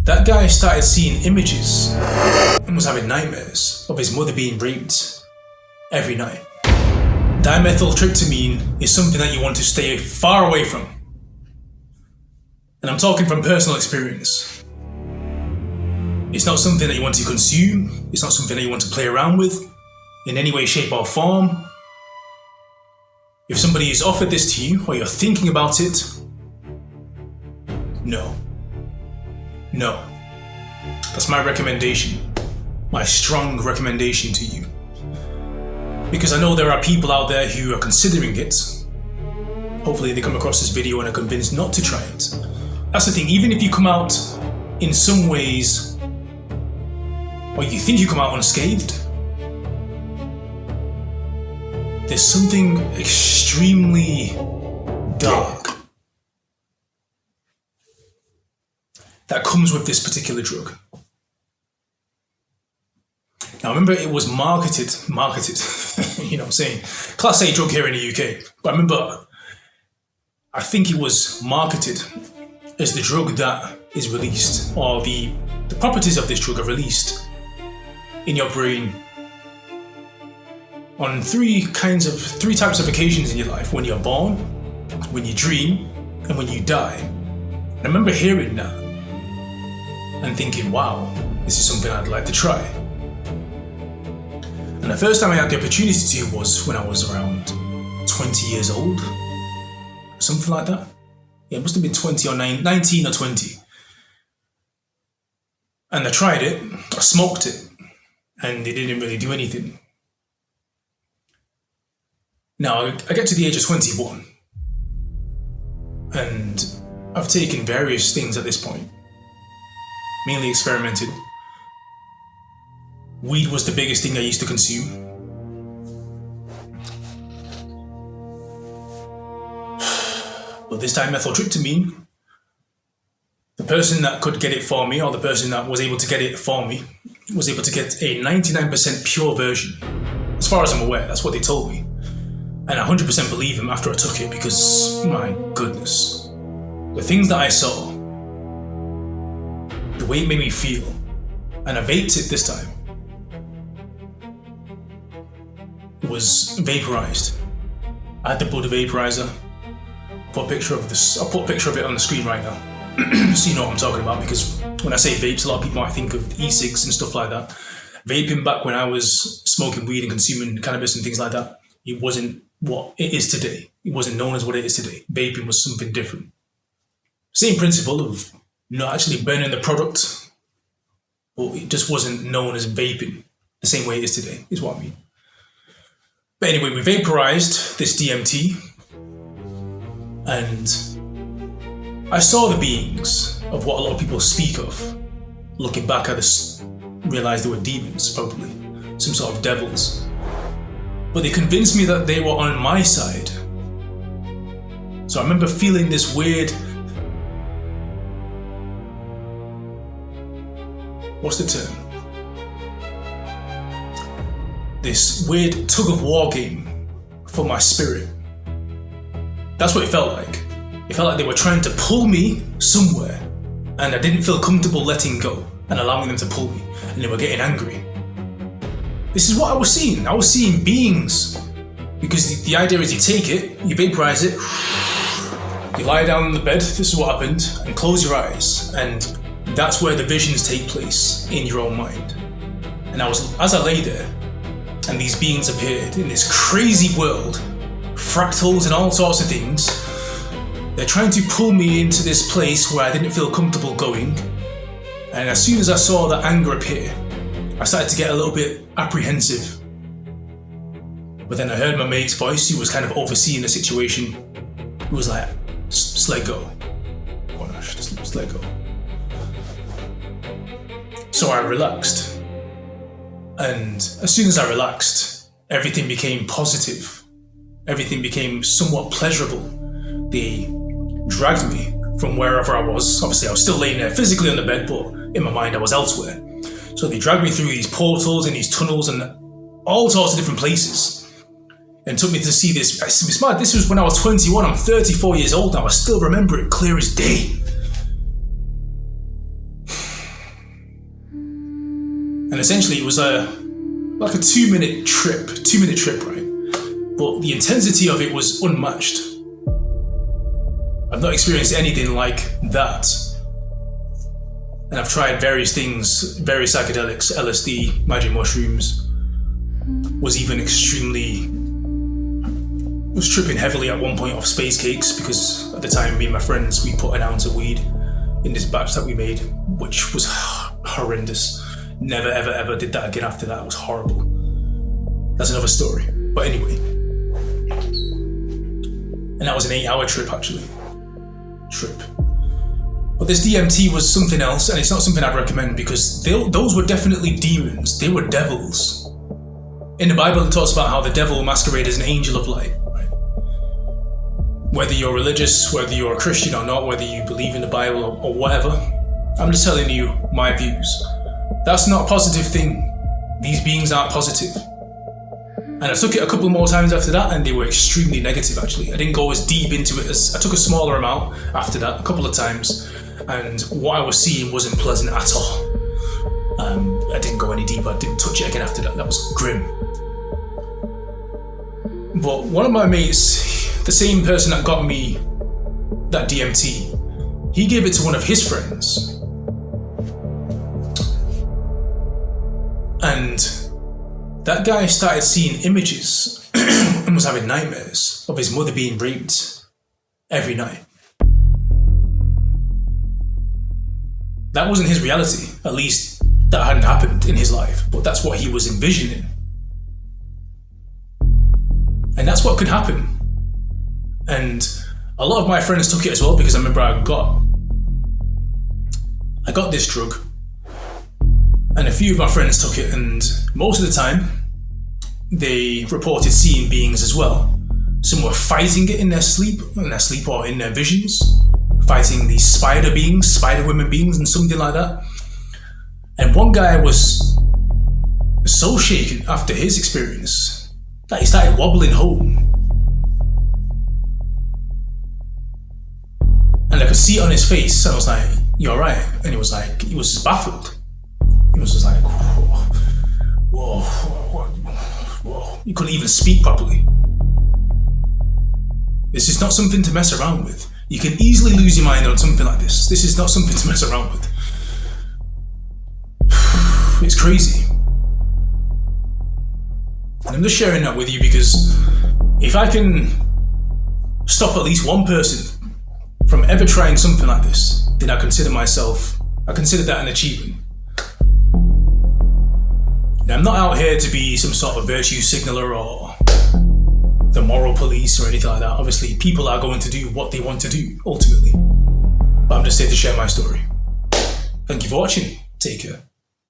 that guy started seeing images and was having nightmares of his mother being raped every night. Dimethyltryptamine is something that you want to stay far away from. And I'm talking from personal experience. It's not something that you want to consume. It's not something that you want to play around with in any way, shape or form. If somebody has offered this to you or you're thinking about it, no. That's my recommendation. My strong recommendation to you. Because I know there are people out there who are considering it. Hopefully they come across this video and are convinced not to try it. That's the thing, even if you come out in some ways, or you think you come out unscathed, there's something extremely dark that comes with this particular drug. Now remember, it was marketed, you know what I'm saying, Class A drug here in the UK. But remember, I think it was marketed as the drug that is released, or the properties of this drug are released in your brain on three types of occasions in your life: when you're born, when you dream, and when you die. And I remember hearing that and thinking, wow, this is something I'd like to try. And the first time I had the opportunity to was when I was around 20 years old, something like that. Yeah, it must have been 19 or 20. And I tried it, I smoked it, and it didn't really do anything. Now, I get to the age of 21, and I've taken various things at this point, mainly experimented. Weed was the biggest thing I used to consume. But this time, methyltryptamine, the person that could get it for me, or the person that was able to get it for me, was able to get a 99% pure version. As far as I'm aware, that's what they told me. And I 100% believe them after I took it, because, my goodness, the things that I saw, the way it made me feel, and I vaped it this time, was vaporized. I had the Buddha vaporizer. I'll put a picture of it on the screen right now, so you know what I'm talking about, because when I say vapes, a lot of people might think of e-cigs and stuff like that. Vaping back when I was smoking weed and consuming cannabis and things like that, it wasn't what it is today. It wasn't known as what it is today. Vaping was something different. Same principle of not actually burning the product, but it just wasn't known as vaping the same way it is today, is what I mean. But anyway, we vaporized this DMT, and I saw the beings of what a lot of people speak of. Looking back, I just realized they were demons, probably some sort of devils. But they convinced me that they were on my side. So I remember feeling this weird, what's the term? This weird tug of war game for my spirit. That's what it felt like. It felt like they were trying to pull me somewhere, and I didn't feel comfortable letting go and allowing them to pull me, and they were getting angry. This is what I was seeing. I was seeing beings, because the idea is you take it, you vaporize it, you lie down on the bed, this is what happened, and close your eyes, and that's where the visions take place in your own mind. And as I lay there, and these beings appeared in this crazy world, fractals and all sorts of things, they're trying to pull me into this place where I didn't feel comfortable going. And as soon as I saw the anger appear, I started to get a little bit apprehensive. But then I heard my mate's voice, who was kind of overseeing the situation, who was like, just let go. Oh gosh, just let go. So I relaxed. And as soon as I relaxed, everything became positive. Everything became somewhat pleasurable. They dragged me from wherever I was. Obviously, I was still laying there physically on the bed, but in my mind, I was elsewhere. So they dragged me through these portals and these tunnels and all sorts of different places, and took me to see this. It's mad. This was when I was 21. I'm 34 years old now. I still remember it clear as day. And essentially it was like a 2-minute trip, right? But the intensity of it was unmatched. I've not experienced anything like that. And I've tried various things, various psychedelics, LSD, magic mushrooms. Was tripping heavily at one point off space cakes, because at the time me and my friends, we put an ounce of weed in this batch that we made, which was horrendous. Never ever did that again after that. It was horrible. That's another story. But anyway. And that was an 8-hour trip actually. But this DMT was something else, and it's not something I'd recommend, because those were definitely demons. They were devils. In the Bible it talks about how the devil masquerades as an angel of light. Whether you're religious, whether you're a Christian or not, whether you believe in the Bible or whatever, I'm just telling you my views. That's not a positive thing. These beings aren't positive. And I took it a couple more times after that, and they were extremely negative actually. I didn't go as deep into it as, I took a smaller amount after that, a couple of times, and what I was seeing wasn't pleasant at all. I didn't go any deeper, I didn't touch it again after that. That was grim. But one of my mates, the same person that got me that DMT, he gave it to one of his friends. And that guy started seeing images and was having nightmares of his mother being raped every night. That wasn't his reality, at least that hadn't happened in his life, but that's what he was envisioning. And that's what could happen. And a lot of my friends took it as well, because I remember I got this drug, and a few of my friends took it, and most of the time they reported seeing beings as well. Some were fighting it in their sleep or in their visions, fighting these spider women beings and something like that. And one guy was so shaken after his experience that he started wobbling home. And I could see it on his face, and I was like, "You alright?" And he was just baffled. He was just like, whoa. He couldn't even speak properly. This is not something to mess around with. You can easily lose your mind on something like this. This is not something to mess around with. It's crazy. And I'm just sharing that with you because if I can stop at least one person from ever trying something like this, then I consider that an achievement. Now, I'm not out here to be some sort of virtue signaler or the moral police or anything like that. Obviously, people are going to do what they want to do, ultimately. But I'm just here to share my story. Thank you for watching. Take care.